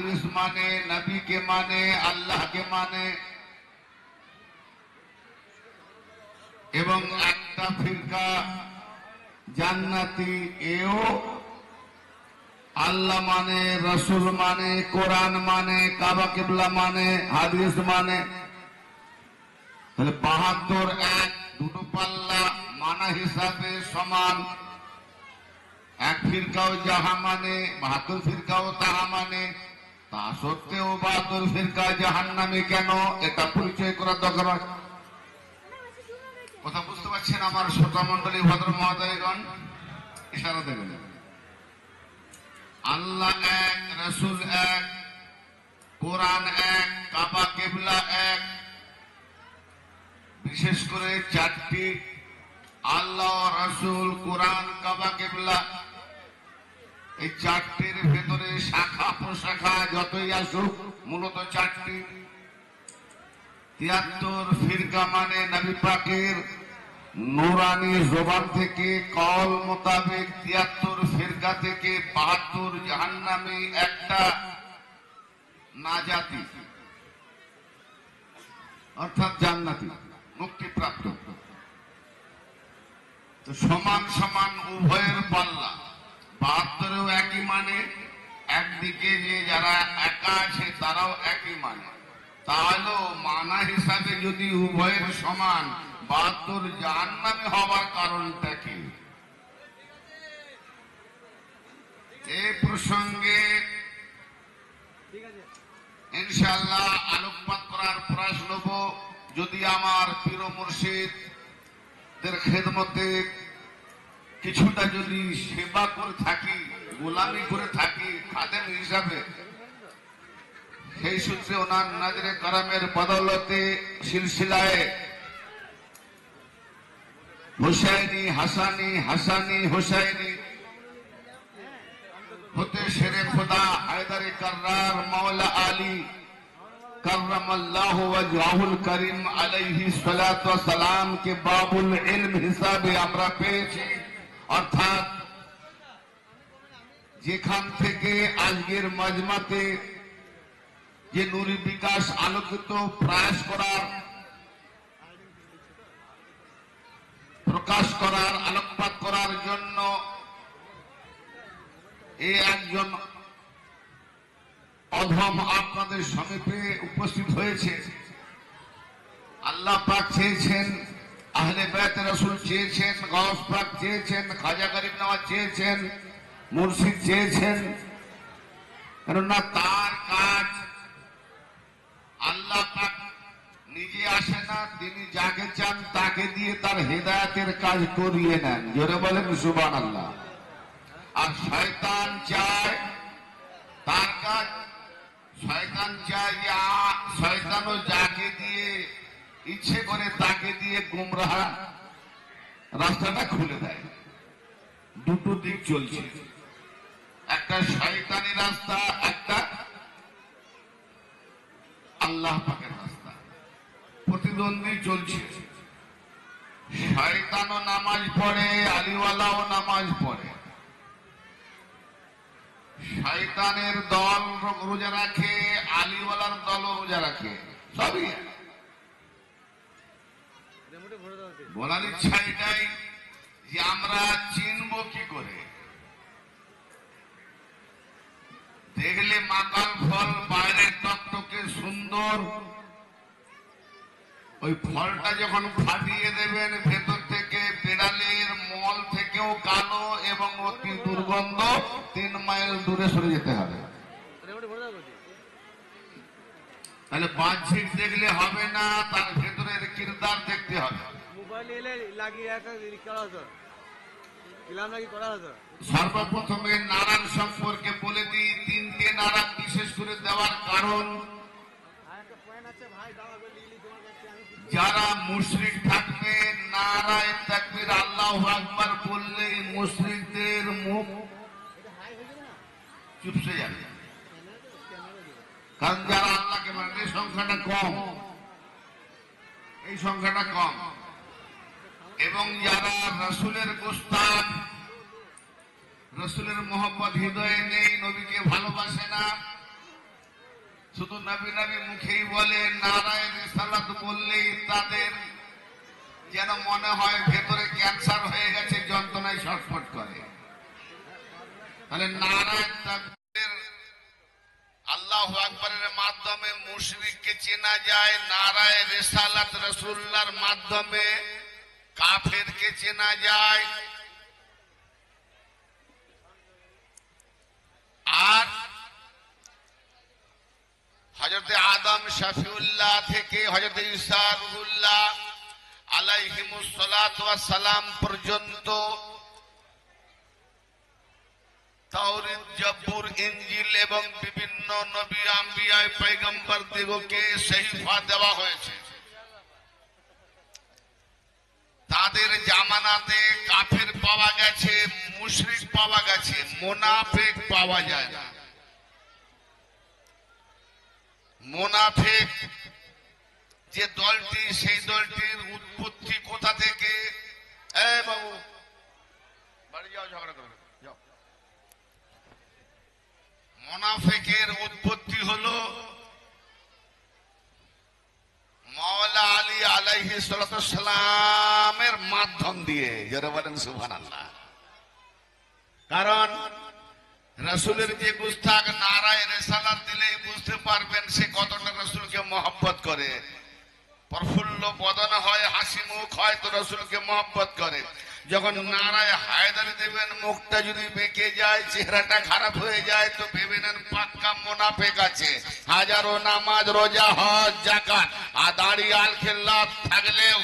হাদিস মানে, নবীকে মানে, আল্লাহকে মানে, এবং একটা ফিরকা জান্নাতি, এও আল্লাহ মানে, রসুল মানে, কোরআন মানে, কাবা কিবলা মানে, হাদিস মানে। তাহলে ৭২ এক, দুটো পাল্লা মানা হিসাবে সমান। এক ফিরকাও যাহা মানে ৭২ ফিরকাও তাহা মানে, তা সত্ত্বেও ৭২ ফিরকা জাহান্নামী কেন, এটা পরিচয় করার দরকার আছে। কথা বুঝতে পারছেন আমার শ্রোতা মন্ডলী, ভদ্র মহোদয়গণ? ইশারা দেবেন। আল্লাহ এক, রসুল এক, কোরআন এক, কাবা কিবলা এক। বিশেষ করে চারটি, আল্লাহ, রসুল, কোরআন, কাবা কিবলা, এই চারটির ভেতরে শাখা প্রশাখা যতই আসুক মূলত চারটি। ৭৩ ফিরকা মানে নবী পাকের নূরানি জবান থেকে কল মোতাবেক ৭৩ ফিরকা থেকে ৭২ জাহান্নামী, একটা নাজাতি অর্থাৎ জান্নাতি, মুক্তিপ্রাপ্ত। তো সমান সমান উভয়ের পাল্লা। ৭২ও একই মানে, একদিকে যে যারা একা আছে তারাও একই মানে। তাহলেও মানা হিসাবে যদি উভয়ের সমান, ৭২ জাহান্নামী হবার কারণটা কি? এই প্রসঙ্গে ইনশাআল্লাহ আলোকপাত করার প্রয়াস নেব, যদি আমার পীর মুর্শিদদের খেদমতে কিছুটা যদি সেবা করে থাকি, গোলামি করে থাকি খাদেম হিসাবে, সেই সূত্রে ওনার নাজরে কারামের বদৌলতে সিলসিলায় হুসাইনি হাসানি, হাসানি হুসাইনি হতে শেরে খুদা হায়দারে কার্রার মাওলা আলী কররামাল্লাহু ওয়াজহুল করিম আলাইহি সালাতু ওয়াস সালাম কে বাবুল ইলম হিসাবে আমরা পেয়েছি। অর্থাৎ যেখান থেকে আজকের মাজমাতে যে নূরি বিকাশ আলোকিত প্রয়াস করার, প্রকাশ করার, আলোকপাত করার জন্য এই একজন অধম আপনাদের সমীপে উপস্থিত হয়েছে। আল্লাহ পাক চেয়েছেন, আহলে বাইত রাসূল চেয়েছেন, গাউস পাক চেয়েছেন, খাজা গরিব নওয়াজ চেয়েছেন, মুর্শিদ চেয়েছেন। কেননা তার কাজ আল্লাহ পাক নিজে আসে না, তিনি যাকে চান তাকে দিয়ে তার হেদায়েতের কাজ করিয়ে নেন। জোরে বলেন সুবহানাল্লাহ। আর শয়তান চায় তার কাজ, শয়তান চায় যে শয়তানও যাকে দিয়ে ইচ্ছে করে তাকে দিয়ে গুমরাহ রাস্তাটা খুলে দেয়। দুটো দিক চলছে, একটা শয়তানি রাস্তা, একটা আল্লাহ পাকের রাস্তা, প্রতিদ্বন্দ্বী চলছে। শয়তানও নামাজ পড়ে, আলিওয়ালাও নামাজ পড়ে। শয়তানের দল রোজা রাখে, আলিওয়ালার দল রোজা রাখে, সবই। বলার ইচ্ছা এটাই যে আমরা চিনব কি করে? দেখলে মাকাল ফল বাইরের টকটকে সুন্দর, ওই ফলটা যখন ফাটিয়ে দেবেন ভেতর থেকে বিড়ালের মল থেকেও কালো এবং অতি দুর্গন্ধ, ৩ মাইল দূরে সরে যেতে হবে। তাহলে বাহ্যিক দেখলে হবে না, তার ভেতরের কিরদার দেখতে হবে। সর্বপ্রথমে নারায়ণ সম্পর্কে বলে দিই, ৩টে নারা বিশেষ করে দেওয়ার কারণ, যারা মুশরিক থাকবে নারায়ে তাকবীর আল্লাহু আকবার বললে মুশরিকদের মুখ চুপসে যাবে। কারণ যারা আল্লাহকে মানে, এই সংখ্যাটা কম, এই সংখ্যাটা কম। এবং যারা রসুলের গোস্তাক, রসুলের মোহব্বত হৃদয়ে নেই, নবীকে ভালোবাসে না, শুধু নবী নবী মুখেই বলে, নারায়ে রিসালাত বললেই তাদের যেন মনে হয় ভেতরে ক্যান্সার হয়ে গেছে, যন্ত্রণায় ছটফট করে। তাহলে নারায়ে তাকবীর আল্লাহু আকবরের মাধ্যমে মুশরিককে চেনা যায়, নারায়ে রিসালাত রাসূলুল্লাহর মাধ্যমে কাফেরকে চেনা যায়। আর হযরতে আদম শফিউল্লাহ থেকে হযরতে ঈসা রূহুল্লাহ আলাইহিমুস সালাতু ওয়াস সালাম পর্যন্ত তাওরাত, জবুর, ইনজিল এবং বিভিন্ন নবী, আম্বিয়া, পয়গম্বর দিগকে সহিফা দেওয়া হয়েছে। তাদের জামানাতে কাফের পাওয়া গেছে, মুশরিক পাওয়া গেছে, মুনাফিক পাওয়া যায় না। মুনাফিক যে দলটি, সেই দলটির উৎপত্তি কোথা থেকে? বাবু বাড়ি যাও, ঝগড়া করো, যাও। মুনাফিকের উৎপত্তি হলো মাওলা আলী আলাইহিস সালাতু ওয়াস সালামের মাধ্যম দিয়ে। যারা বলেন সুবহানাল্লাহ। কারণ রাসূলের যে গুস্তাখ নারায়ে রিসালাত দিলেই বুঝতে পারবেন সে কতটা রাসূলকে মহব্বত করে। প্রফুল্ল বদন হয়, হাসি মুখ হয়, তো রাসূলকে মহব্বত করে। যখন নারায়ে হায়দারি দেবেন, মুখটা যদি বেঁকে যায়, চেহারাটা খারাপ হয়ে যায়, তো ভেবে নেন পাক্কা মুনাফিক আছে। হাজারো নামাজ, রোজা, হজ, যাকাত আর দাড়ি আল খেল্লাত থাকলেও,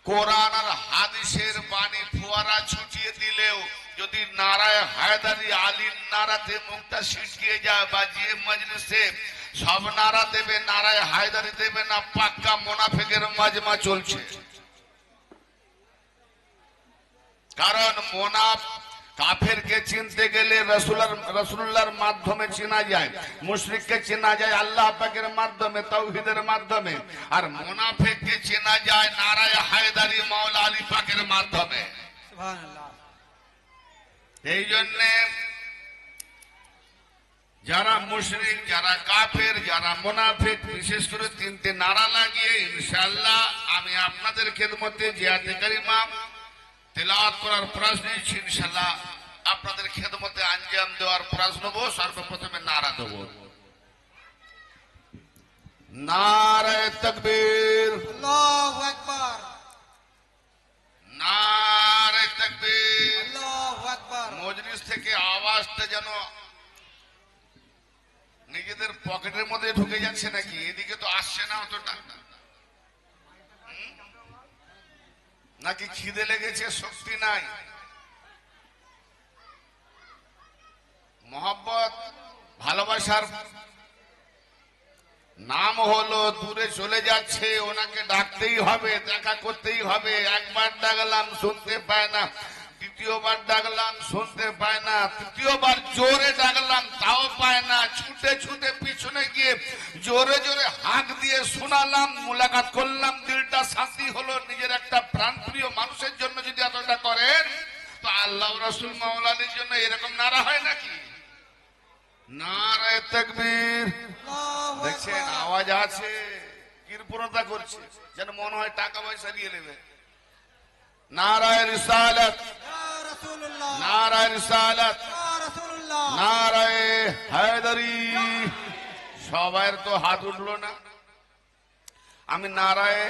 কোরআন আর হাদিসের বাণী ফোয়ারা ছুটিয়ে দিলেও, যদি নারায়ে হায়দারি আলীর নারাতে মুখটা ছিটকিয়ে যায়, বা যে মজলিসে সব নারা দেবে, নারায়ে হায়দারি দেবে না, পাক্কা মুনাফিকের মাজমা চলছে। কারণ কাফেরকে চিনতে গেলে রাসূলুল্লাহর মাধ্যমে চেনা যায়, মুশরিককে চেনা যায় আল্লাহ পাকের মাধ্যমে, তাওহীদের মাধ্যমে, আর মুনাফিককে চেনা যায় নারায়ে হায়দারি মাওলা আলী পাকের মাধ্যমে। সুবহানাল্লাহ। এই জন্য যারা মুশরিক, যারা কাফের, যারা মুনাফিক, বিশেষ করে তিনটে নারা লাগিয়ে ইনশাআল্লাহ আমি আপনাদের খেদমতে জিয়াতে কারিমা তেলাওয়াত করার প্রয়াস নিয়েছি। ইনশাআল্লাহ আপনাদের খেদমতে আঞ্জাম দেওয়ার প্রয়াস নেব। সর্বপ্রথমে নারা দেব, নারায়ে তাকবীর, আল্লাহু আকবার, নারায়ে তাকবীর। আল্লাহু আকবার। মজলিস থেকে আওয়াজটা যেন নিজেদের পকেটের মধ্যে ঢুকে যাচ্ছে নাকি? এদিকে তো আসছে না অতটা, নাকি খিদে লেগেছে, শক্তি নাই? মহব্বত, ভালোবাসার নাম হলো দূরে চলে যাচ্ছে, ওনাকে ডাকতেই হবে, দেখা করতেই হবে। একবার ডাকলাম শুনতে পায় না, দ্বিতীয়বার ডাকলাম শুনতে পায় না, তৃতীয়বার জোরে ডাকলাম তাও পায় না। ছুটে ছুটে পিছনে গিয়ে জোরে জোরে হাঁক দিয়ে শোনালাম, মুলাকাত করলাম, দিলটা শান্তি হলো। নিজের একটা প্রাণপ্রিয় মানুষের জন্য যদি এতটা করেন, তো আল্লাহ রাসূল মাওলা আলীর জন্য এরকম নারা হয় নাকি? নারায়ে তাকবীর। দেখছেন আওয়াজ আছে, কৃপণতা করছে, যেন মনে হয় টাকা পয়সা দিয়ে নেবে। নারায়ে রিসালাত, ইয়া রাসূলুল্লাহ, নারায়ে রিসালাত, ইয়া রাসূলুল্লাহ, নারায়ে হায়দারি। সবার তো হাত উঠলো না। আমি নারায়ে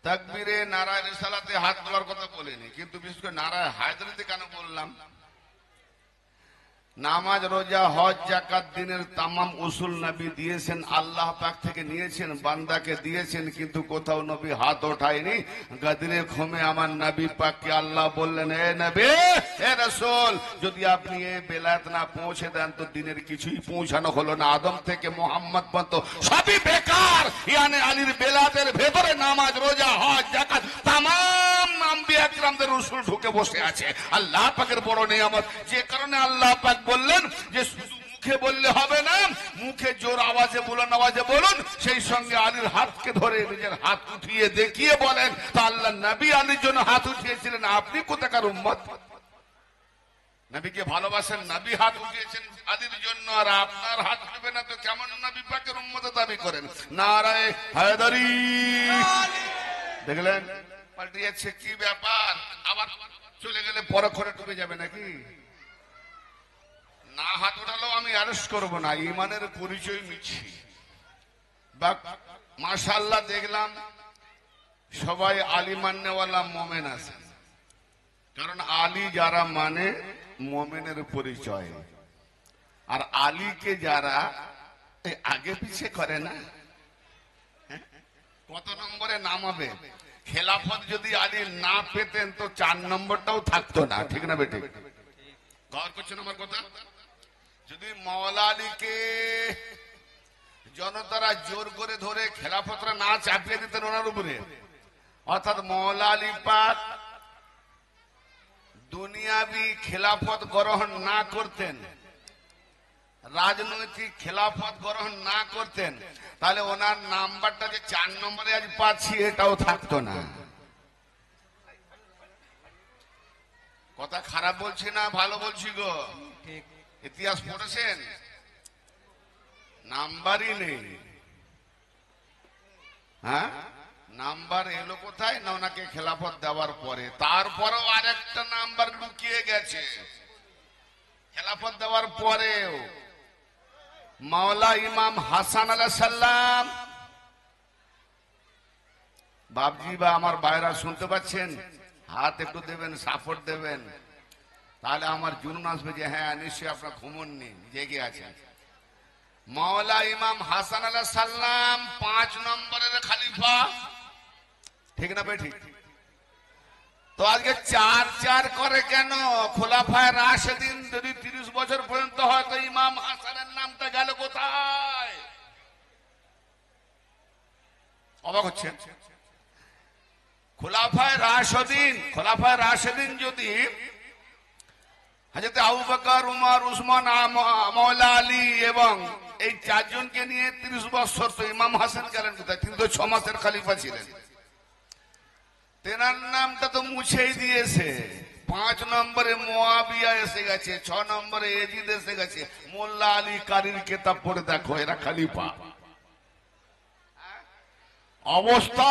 তাকবীরে, নারায়ে রিসালাতে হাত তোলার কথা বলিনি, কিন্তু বিশেষ করে নারায়ে হায়দারিতে কেন বললাম? নামাজ, রোজা, হজ, যাকাত, দিনের তামাম উসুল নবী দিয়েছেন, আল্লাহ পাক থেকে নিয়েছেন, বান্দাকে দিয়েছেন, কিন্তু কোথাও নবী হাত ওঠায়নি। গাদিরে ঘুমে আমার নবী পাককে আল্লাহ বললেন, এ নবী, হে রাসূল, যদি আপনি এই বেলায়েত না পৌঁছে দেন তো দিনের কিছুই পৌঁছানো হলো না। আদম থেকে মুহাম্মদ পর্যন্ত সবই বেকার। ইয়ানি আলীর বেলায়েতের ভেতরে নামাজ, রোজা, হজ, যাকাত তামাম আম্বিয়া কিরামদের উসুল ঢুকে বসে আছে। আল্লাহ পাকের বড় নিয়ামত, যে কারণে আল্লাহ পাক বললেন যে শুধু মুখে বললে হবে না, মুখে জোর আওয়াজে বলুন, আওয়াজে বলুন। সেই সঙ্গে আলীর হাতকে ধরে নিজের হাত উঠিয়ে দেখিয়ে বলেন, তা আল্লাহ নবী আলীর জন্য হাত উঠিয়েছিলেন, আপনি কোথাকার উম্মত? নবীকে ভালোবাসেন, নবী হাত উঠিয়েছেন আলীর জন্য, আর আপনার হাত উঠবে দাবি করেন। নারায়ে হায়দারি। দেখলেন পাল্টে যাচ্ছে, কি ব্যাপার? আবার চলে গেলে পরক্ষণে ডুবে যাবে নাকি? না হাত ওঠালেও আমি অ্যারেস্ট করব না, ইমানের পরিচয় মিছি। মাশাআল্লাহ দেখলাম সবাই আলী মান্যওয়ালা মোমেন আছে, কারণ আলী যারা মানে মোমেনের পরিচয়। আর আলীকে যারা আগে পিছে করে না, কত নম্বরে নামাবে? খেলাফত যদি আলী না পেতেন তো 4 নম্বরটাও থাকতো না, ঠিক না বেটে? গৌর করছেন আমার কথা? যদি মাওলা আলীকে জনতারা জোর করে ধরে খেলাফতরা না চাপিয়ে দিতেন ওনার উপরে, অর্থাৎ মাওলা আলী পাক দুনিয়াবি খেলাফত গ্রহণ না করতেন, রাজনৈতিক খেলাফত গ্রহণ না করতেন, তাহলে ওনার নাম্বারটা যে 4 নম্বরে আজ পাচ্ছি এটাও থাকতো না। কথা খারাপ বলছি না, ভালো বলছি গো? ঠিক। ইতিহাস পড়েছেন? নাম্বারই নেই। হ্যাঁ, নাম্বার এলো কোথায় না ওনাকে খেলাফত দেওয়ার পরে। তারপরেও আরেকটা নাম্বার লুকিয়ে গেছে। খেলাফত দেওয়ার পরেও মাওলা ইমাম হাসান আলাইহিস সালাম, বাবজি বা আমার ভাইরা শুনতে পাচ্ছেন? হাত একটু দেবেন, সাপোর্ট দেবেন, তাহলে আমার জুনুন আসবে যে হ্যাঁ নিশ্চয়ই আপনার ঘুমননি, জেগে আছেন। মাওলা ইমাম হাসান আলাইহিস সালাম 5 নম্বরের খলিফা, ঠিক না ভাই? ঠিক। তো আজকে 4 করে কেন? খোলাফায়ে রাশেদিন যদি 30 বছর পর্যন্ত হয় তো ইমাম হাসানের নামটা গেল কোথায়? অবাক হচ্ছেন? খোলাফায়ে রাশেদিন যদি হযরত আবু বকর, উমর, উসমান, মাওলা আলী এবং এই 4 জনকে নিয়ে 30 বছর, তো ইমাম হাসান গেলেন কোথায়? তিনি তো 6 মাসের খলিফা ছিলেন। তেনার নামটা তো মুছেই দিয়েছে। 5 নম্বরে মুয়াবিয়া এসে গেছে, 6 নম্বরে এজিদ এসে গেছে। মোল্লা আলী কারির কিতাব পড়ে দেখো, এরা খলিফা অবস্থা।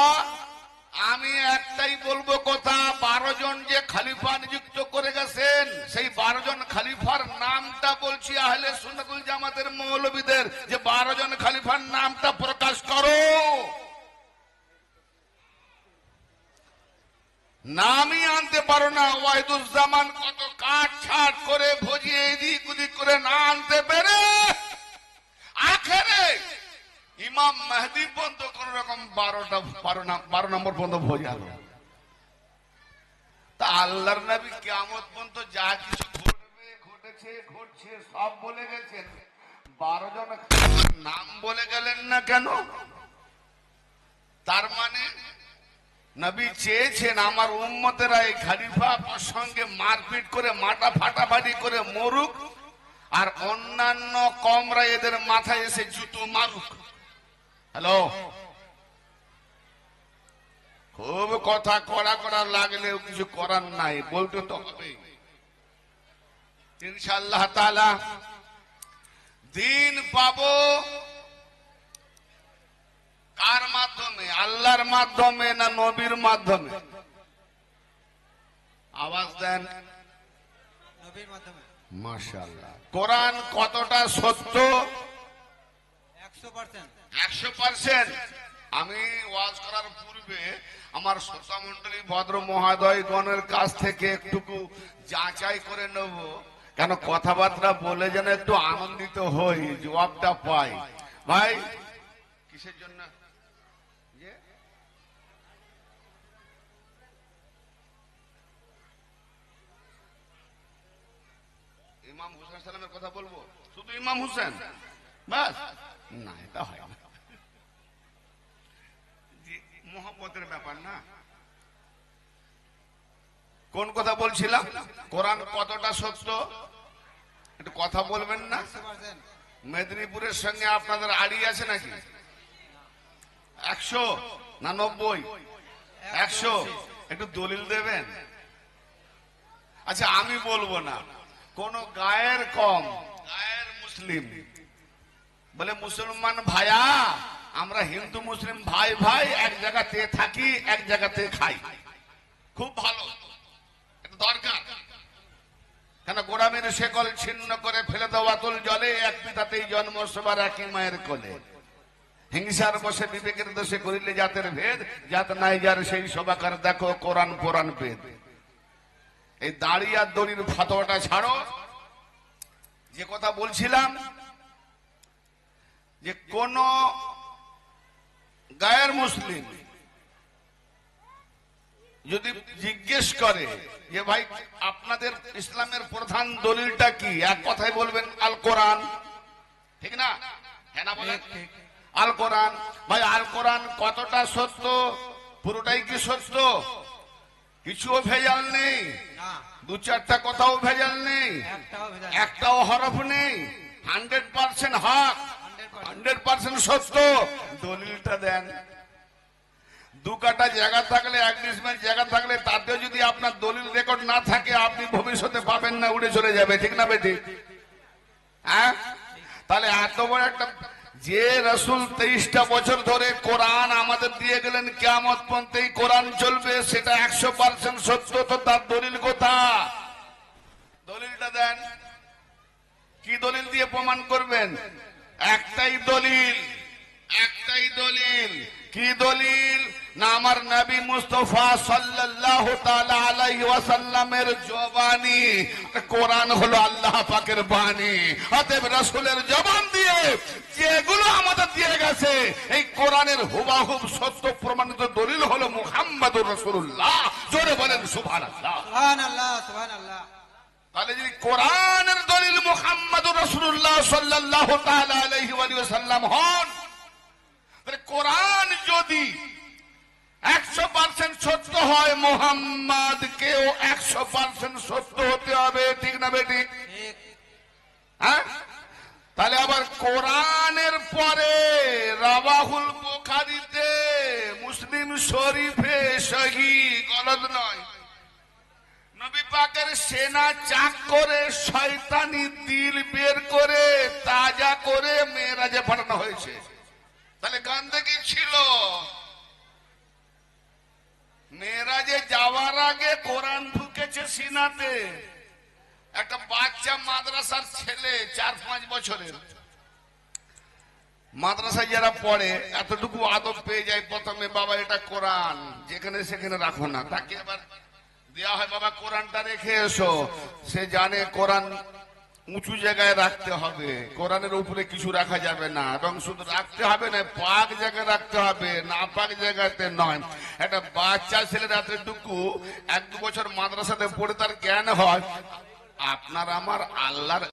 আমি একটাই বলবো কথা, 12 জন যে খলিফা নিযুক্ত করে গেছেন, সেই 12 জন খলিফার নামটা বলছি আহলে সুন্নাতুল জামাতের মৌলবীদের, যে 12 জন খলিফার নামটা প্রকাশ করো। নামই আনতে পারো না। ওয়াহিদুজ্জামান কত কাট ছাট করে ভজিয়ে এদিক ওদিক করে না আনতে পেরে আখেরে ইমাম মেহদি পর্যন্ত কোন রকম 12 নম্বর পর্যন্ত ভজালো। তা আল্লাহর নবী কিয়ামত পর্যন্ত যা কিছু ঘটবে, ঘটছে সব বলে গেছেন, 12 জন নাম বলে গেলেন না কেন? তার মানে নবী চেয়েছেন আমার উম্মতেরা এই খলিফা প্রসঙ্গে মারপিট করে, মাথা ফাটাফাটি করে মরুক, আর অন্যান্য কমরা এদের মাথায় এসে জুতো মারুক। হ্যালো, খুব কথা কড়া লাগলেও কিছু করার নাই, বলতে তো হবে। ইনশাআল্লাহ তাআলা দিন পাবো কার মাধ্যমে? আল্লাহর মাধ্যমে না নবীর মাধ্যমে? আওয়াজ দেন। নবীর মাধ্যমে। মাশাআল্লাহ। কোরআন কতটা সত্য? 100%। 100%। আমি ওয়াজ করার পূর্বে আমার শ্রোতা মণ্ডলী ভদ্র মহোদয়গণের কাছ থেকে একটুকু যাচাই করে নেব, কেন কথাবার্তা বলে যেন একটু আনন্দিত হই, জবাবটা পাই। ভাই কিসের জন্য? ইমাম হুসেন সালামের কথা বলবো? শুধু ইমাম হুসেন বাস? না, এটা হয় না, মোহাম্মতের ব্যাপার না। কোন কথা বলছিলাম? কোরআন কতটা সত্য একটু কথা বলবেন না? 100%। মেদিনীপুরের সঙ্গে আপনাদের আড়ি আছে নাকি? 100 না 90? 100। একটু দলিল দেবেন? আচ্ছা আমি বলবো না, কোন গায়ের কম, গায়ের মুসলিম বলে মুসলমান ভাইয়া, আমরা হিন্দু মুসলিম ভাই ভাই এক জায়গাতে থাকি, এক জায়গাতে খাই, খুব ভালো, এটা দরকার। কেন গোড়ামের শেকল ছিন্ন করে ফেলে দেওয়া তুল জলে, এক পিতাতেই জন্ম সবার একই মায়ের কোলে। হিংসার বসে বিবেকের দোষে করিলে জাতের ভেদ, জাত নাই যার সেই সবাকার দেখো কোরআন পুরাণ বেদ। এই দাড়ি আর দড়ির ফতোয়াটা ছাড়ো। যে কথা বলছিলাম, যে কোন গায়ের মুসলিম যদি জিজ্ঞেস করে যে ভাই আপনাদের ইসলামের প্রধান দলিলটা কি, এক কথায় বলবেন আল কোরআন, ঠিক না? হ্যাঁ না বলেন? আল কোরআন। ভাই আল কোরআন কতটা সত্য? পুরোটাই কি সত্য? কিছুও ভেজাল নেই, না, দু চারটা কথাও ভেজাল নেই, একটাও ভেজাল একটাও হরফ নেই, 100% হক, 100% সত্য। দলিলটা দেন। দু কাটা জায়গা থাকলে, এক ডিসমেল জায়গা থাকলে, তাতেও যদি আপনার দলিল রেকর্ড না থাকে, আপনি ভবিষ্যতে পাবেন না, উড়ে চলে যাবে, ঠিক না বেটি? হ্যাঁ, তাহলে এত বড় একটা, যে রাসূল 23টা বছর ধরে কোরআন আমাদের দিয়ে গেলেন, কিয়ামত পর্যন্ত এই কোরআন চলবে, সেটা 100% সত্য, তো তার দলিল কোথা? দলিলটা দেন। কি দলিল দিয়ে প্রমাণ করবেন? একটাই দলিল, একটাই দলিল। কি দলিল? না আমার নবী মুস্তাফা সাল্লাল্লাহু তাআলা আলাইহি ওয়াসাল্লামের জবানি। কোরআন হলো আল্লাহ পাকের বাণী। অতএব রাসূলের জবান দিয়ে যেগুলো আমাদের দিয়ে গেছে, এই কোরআনের হুবহু সত্য প্রমাণিত দলিল হলো মুহাম্মদুর রাসূলুল্লাহ। জোরে বলেন সুবহানাল্লাহ। সুবহানাল্লাহ, সুবহানাল্লাহ। তাহলে যদি কোরআনের দলিল মুহাম্মদুর রাসূলুল্লাহ সাল্লাল্লাহু তাআলা আলাইহি ওয়াসাল্লাম হন, তাহলে কোরআন যদি 100% সত্য হয়, মুহাম্মদকেও 100% সত্য হতে হবে, ঠিক না বেটি? ঠিক। হ্যাঁ, তাহলে আবার কোরআনের পরে রাওয়াহুল বুখারীতে, মুসলিম শরীফে সহিহ, গলদ নয়, নবী পাকের সেনা চাক করে শয়তানি দিল বের করে তাজা করে মেরাজে পাঠানো হয়েছে। তাহলে গান্ধী ছিল মেরাজে যাওয়ার আগে কোরআন ঢুকেছে সিনাতে। একটা বাচ্চা মাদ্রাসার ছেলে 4-5 বছরের, মাদ্রাসায় যারা পড়ে এতটুকু আদব পেয়ে যায়, প্রথমে বাবা এটা কোরআন, যেখানে সেখানে রাখো না। তাকে আবার দেওয়া হয়, বাবা কোরআনটা রেখে এসো। সে জানে কোরআন উঁচু জায়গায় রাখতে হবে, কোরআনের উপরে কিছু রাখা যাবে না, এবং শুধু রাখতে হবে না, পাক জায়গায় রাখতে হবে, না পাক জায়গাতে নয়। একটা বাচ্চা ছেলের এতটুকু 1-2 বছর মাদ্রাসাতে পড়ে তার জ্ঞান হয়। আপনার আমার আল্লাহর